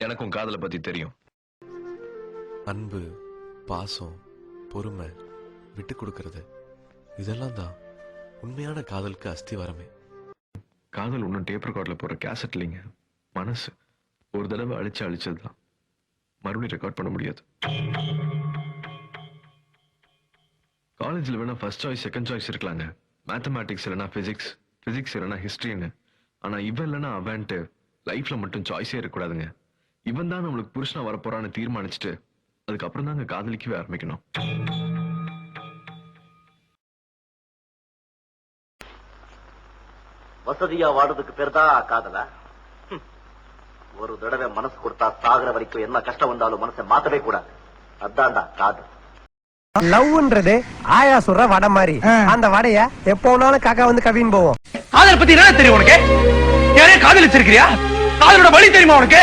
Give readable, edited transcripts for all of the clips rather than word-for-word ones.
எனக்கும் காதலை பத்தி தெரியும். அன்பு, பாசம், பொறுமை, விட்டு கொடுக்கறது, இதெல்லாம் தான் உண்மையான காதலுக்கு அஸ்திவாரமே. காதல் ஒன்றும் டேப் ரெக்கார்ட்ல போற கேசட் இல்லைங்க, மனசு. ஒரு தடவை அழிச்சதுதான், மறுபடியும் ரெக்கார்ட் பண்ண முடியாது. காலேஜ்ல வேணா ஃபர்ஸ்ட் சாய்ஸ் செகண்ட் சாய்ஸ் இருக்கலாங்க, மேத்தமேட்டிக்ஸ் இல்லைனா பிசிக்ஸ், பிசிக்ஸ் இல்லைனா ஹிஸ்டரின்னு. ஆனா இவன் இல்லைனா அவன்ட்டு லைஃப்ல மட்டும் சாய்ஸே இருக்கக்கூடாதுங்க. இவன் தான் நம்மளுக்கு புருஷனா வரப்போறான்னு தீர்மானிச்சுட்டு அதுக்கப்புறம் தாங்க காதலிக்கவே ஆரம்பிக்கணும். வசதியா வாடுறதுக்கு பேர் தான் காதலா? ஒரு தடவை மனசு கொடுத்தா சாகுற வரைக்கும் என்ன கஷ்டம் வந்தாலும் மனசை மாத்தவே கூடாது. அதான்டா காதல். லவ்ன்றது ஆயா சுடுற வடை மாதிரி. அந்த வடைய எப்போனாலும் காக்கா வந்து கவின்னு போவோம். காதல் பத்தி என்ன தெரியும் உனக்கு? யாரே காதலிச்சிருக்கிறியா? காதலோட வழி தெரியுமா உனக்கு?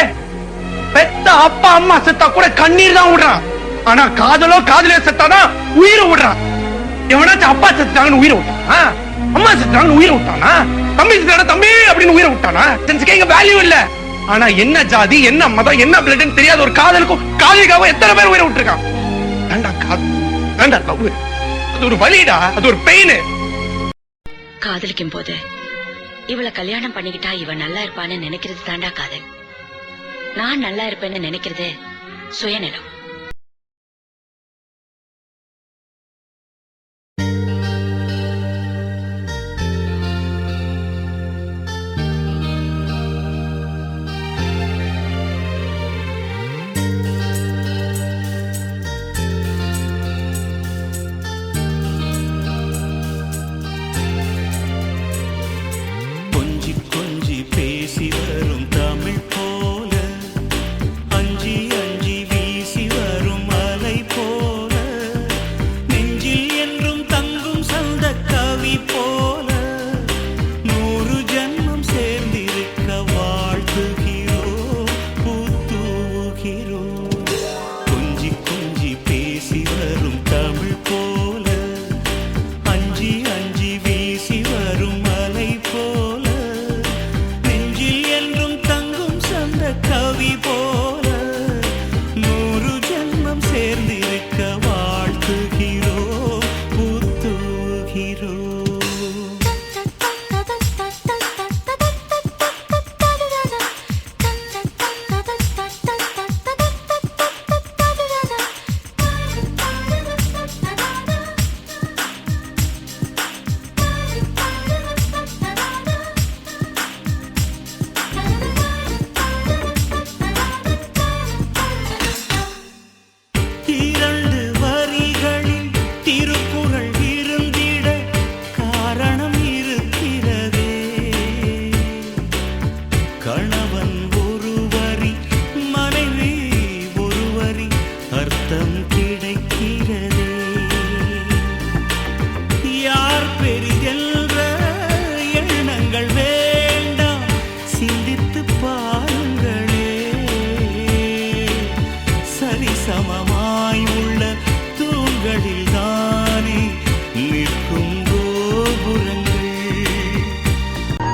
பெத்த அப்பா அம்மா செத்தா கூட கண்ணீர் தான் விடுறான். ஆனா காதலோ காதலியோ செத்தாதான் உயிரை விடுறான். எவனாச்சும் அப்பா செத்துட்டாங்கன்னு உயிரை விட்டான், அம்மா செத்துட்டாங்கன்னு உயிரை விட்டானா? தம்பி செத்தானா தம்பி அப்படின்னு உயிரை விட்டானா? சென்ஸ்க்கு வேல்யூ இல்ல. ஆனா என்ன ஜாதி, என்ன மதம், என்ன பிளட்னு தெரியாத ஒரு காதலுக்கும் காதலிக்காக எத்தனை பேர் உயிரை விட்டுருக்கான். வேண்டா காதல், வேண்டா லவ். அது ஒரு வலிடா, அது ஒரு பெயின். காதலிக்கும் போது இவளை கல்யாணம் பண்ணிக்கிட்டா இவன் நல்லா இருப்பான்னு நினைக்கிறது தாண்டா காதல். நான் நல்லா இருப்பேன்னு நினைக்கிறது சுயநலம்.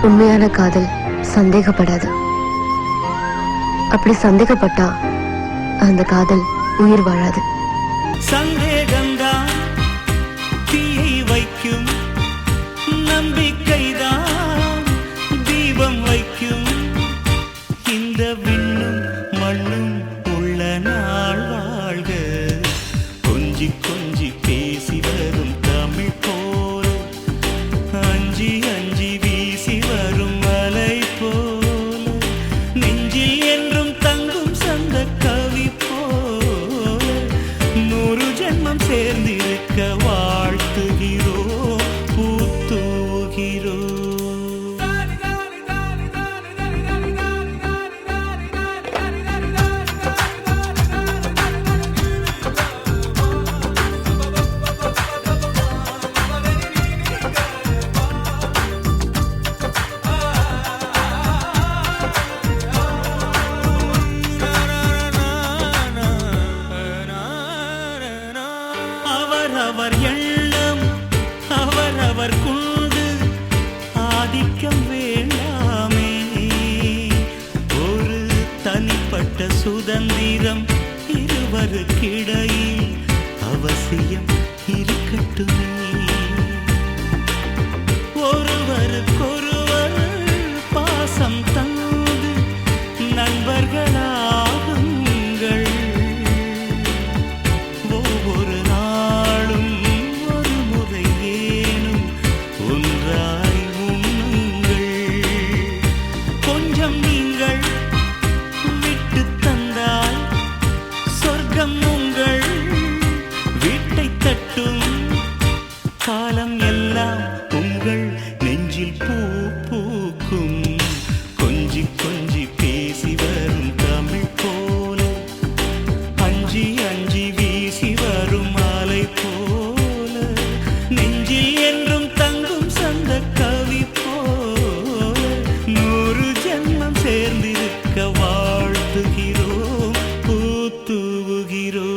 உண்மையான காதல் சந்தேகப்படாது. அப்படி சந்தேகப்பட்டா அந்த காதல் உயிர் வாழாது. சந்தேகம்தான் தீயை வைக்கும், நம்பிக்கைதான் தீபம் வைக்கும். இந்த விண்ணும் மண்ணும் உள்ள நாள் வாழ்க. கொஞ்சி கொஞ்சி பேசி வரும் தமிழ் போல, அஞ்சி அஞ்சி வீசி வரும் மலை போல, நெஞ்சில் என்றும் தங்கும் சந்த கவி போல, 100 ஜென்மம் சேர்ந்திருக்க வாழ்த்துகிறோம், பூத்துகிறோம். அவர் எண்ணம் அவர் கொண்டு ஆதிக்கம் வேண்டாமே. ஒரு தனிப்பட்ட சுதந்திரம் இருவருக்கிடையில் அவசியம் இருக்கட்டுமே. ஒருவருக்கொருவர் பாசம் தந்து நண்பர்களாகுங்கள். ஒவ்வொரு நாளும் ஒரு முறை ஏனும் ஒன்றாய் உண்ணுங்கள். கொஞ்சம் நீங்கள் விட்டு தந்தால் சொர்க்கம் உங்கள் வீட்டை தட்டும். காலம் எல்லாம் உங்கள் நெஞ்சில் பூ பூக்கும். கொஞ்சி கொஞ்சி பேசி வரும் தமிழ் போல, அஞ்சி அஞ்சி வீசி வரும் மாலை போல, நெஞ்சில் என்றும் தங்கும் சந்த கவி போல 100 ஜென்மம் சேர்ந்திருக்க வாழ்த்துகிறோம், பூத்துவுகிறோம்.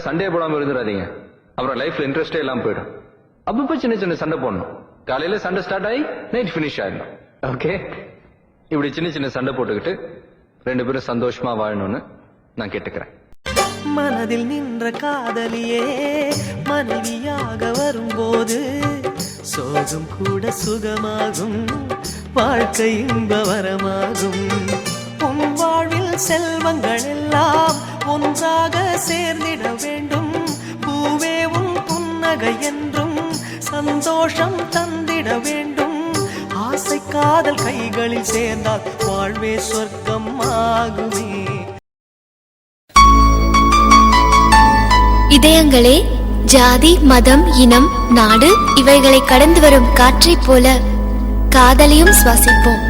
சண்டே போடாம இருந்துடாதீங்க, அப்புறம் லைஃப்ல இன்ட்ரெஸ்டே இல்லாம போயிடும். அப்பப்ப சின்ன சின்ன சண்டை போடணும். காலையில சண்டை ஸ்டார்ட் ஆகி நைட் பினிஷ் ஆயிடணும். ஓகே, இப்படி சின்ன சின்ன சண்டை போட்டுக்கிட்டு 2 பேரும் சந்தோஷமா வாழணும்னு நான் கேட்டுக்கிறேன். மனதில் நின்ற காதலியே மனைவியாக வரும்போது சோகம் கூட சுகமாகும், வாழ்க்கை இன்பவரமாகும். உன் வாழ்வில் செல்வங்கள் எல்லாம் ஒன்றாக சேர்ந்திட வேண்டும். பூவே உன் புன்னகை என்றும் சந்தோஷம் தந்திட வேண்டும். ஆசை காதல் கைகளில் சேர்ந்தால் வாழ்வே சொர்க்கம் ஆகுமே. இதயங்களே, ஜாதி, மதம், இனம், நாடு இவைகளை கடந்து வரும் காற்றைப் போல காதலையும் சுவாசிப்போம்.